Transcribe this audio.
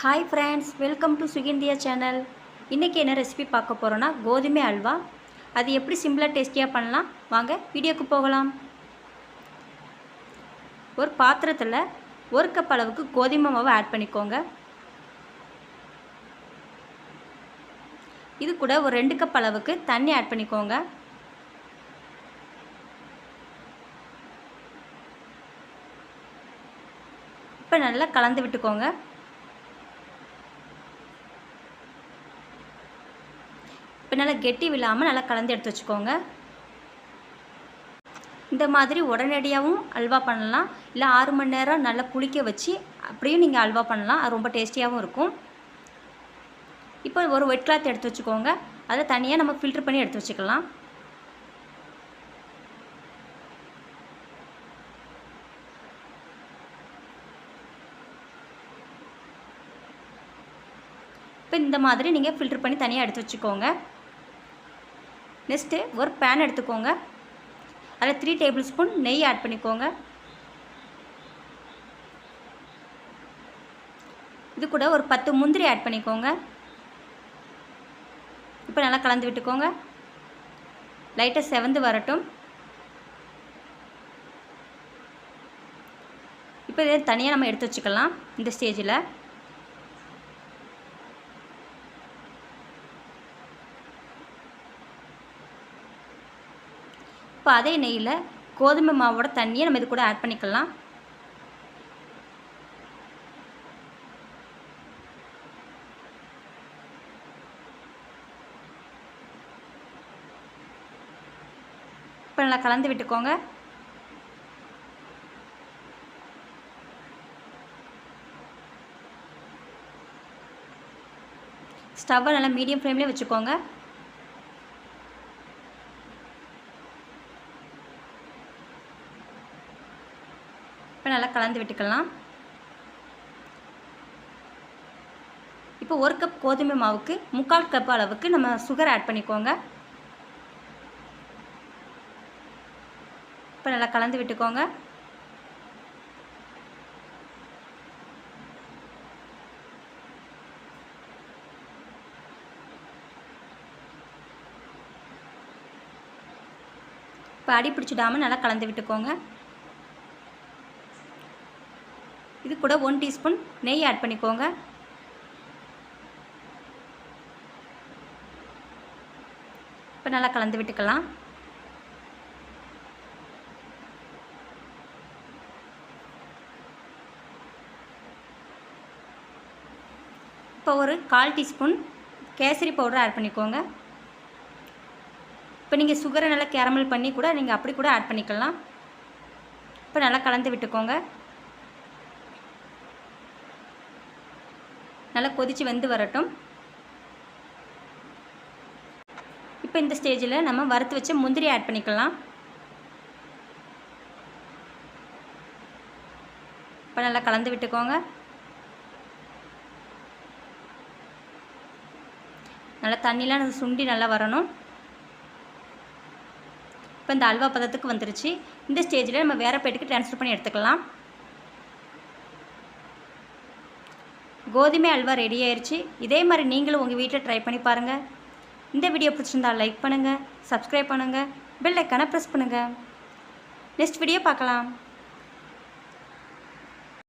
Hi friends, welcome to Sugindiya channel. இன்னைக்கு என்ன recipe பார்க்க போறோம்னா கோதுமை அல்வா. அது எப்படி சிம்பிளா டேஸ்டியா பண்ணலாம் வாங்க வீடியோக்கு போகலாம். ஒரு பாத்திரத்துல 1 கப் அளவுக்கு கோதுமை மாவு ஆட் பண்ணிக்கோங்க. இது கூட ஒரு 2 கப் அளவுக்கு தண்ணி ஆட் பண்ணிக்கோங்க. இப்போ நல்லா கலந்து விட்டுக்கோங்க. இப்போ நல்லா கெட்டி விழாமல் நல்லா கலந்து எடுத்து வச்சுக்கோங்க. இந்த மாதிரி உடனடியாகவும் அல்வா பண்ணலாம், இல்லை 6 மணி நேரம் நல்லா புளிக்க வச்சு அப்படியும் நீங்கள் அல்வா பண்ணலாம். அது ரொம்ப டேஸ்டியாகவும் இருக்கும். இப்போ ஒரு ஒயிட் கிளாத் எடுத்து வச்சுக்கோங்க. அதை தனியாக நம்ம ஃபில்டர் பண்ணி எடுத்து வச்சுக்கலாம். இப்போ இந்த மாதிரி நீங்கள் ஃபில்டர் பண்ணி தனியாக எடுத்து வச்சுக்கோங்க. நெக்ஸ்ட்டு ஒரு பேன் எடுத்துக்கோங்க. அதில் 3 டேபிள் ஸ்பூன் நெய் ஆட் பண்ணிக்கோங்க. இது கூட ஒரு 10 முந்திரி ஆட் பண்ணிக்கோங்க. இப்போ நல்லா கலந்து விட்டுக்கோங்க. லைட்டாக செவந்து வரட்டும். இப்போ இதை தனியாக நம்ம எடுத்து வச்சுக்கலாம். இந்த ஸ்டேஜில் இப்போ அதே நெய்யில் கோதுமை மாவோட தண்ணியை நம்ம இது கூட ஆட் பண்ணிக்கலாம். இப்போ நல்லா கலந்து விட்டுக்கோங்க. ஸ்டவ்வை நல்லா மீடியம் ஃப்ளேம்லேயே வச்சுக்கோங்க. இப்போ நல்லா கலந்து விட்டுக்கலாம். இப்போ 1 கப் கோதுமை மாவுக்கு 3/4 கப் அளவுக்கு நம்ம சுகர் ஆட் பண்ணிக்கோங்க. இப்போ நல்லா கலந்து விட்டுக்கோங்க. இப்போ அடி பிடிச்சிடாமல் நல்லா கலந்து விட்டுக்கோங்க. இது கூட 1 டீஸ்பூன் நெய் ஆட் பண்ணிக்கோங்க. இப்போ நல்லா கலந்து விட்டுக்கலாம். இப்போ ஒரு 1/4 டீஸ்பூன் கேசரி பவுடர் ஆட் பண்ணிக்கோங்க. இப்போ நீங்கள் சுகரை நல்லா கேரமல் பண்ணி கூட நீங்கள் அப்படி கூட ஆட் பண்ணிக்கலாம். இப்போ நல்லா கலந்து விட்டுக்கோங்க. நல்லா கொதித்து வெந்து வரட்டும். இப்போ இந்த ஸ்டேஜில் நம்ம வறுத்து வச்ச முந்திரி ஆட் பண்ணிக்கலாம். இப்போ நல்லா கலந்து விட்டுக்கோங்க. நல்லா தண்ணிலாம் சுண்டி நல்லா வரணும். இப்போ இந்த அல்வா பதத்துக்கு வந்துருச்சு. இந்த ஸ்டேஜில் நம்ம வேறு பிளேட்டுக்கு ட்ரான்ஸ்ஃபர் பண்ணி எடுத்துக்கலாம். கோதுமை அல்வா ரெடி ஆயிடுச்சு. இதே மாதிரி நீங்களும் உங்கள் வீட்டில் ட்ரை பண்ணி பாருங்கள். இந்த வீடியோ பிடிச்சிருந்தால் லைக் பண்ணுங்கள், சப்ஸ்கிரைப் பண்ணுங்கள், பெல் ஐக்கானை ப்ரெஸ் பண்ணுங்கள். நெக்ஸ்ட் வீடியோ பார்க்கலாம்.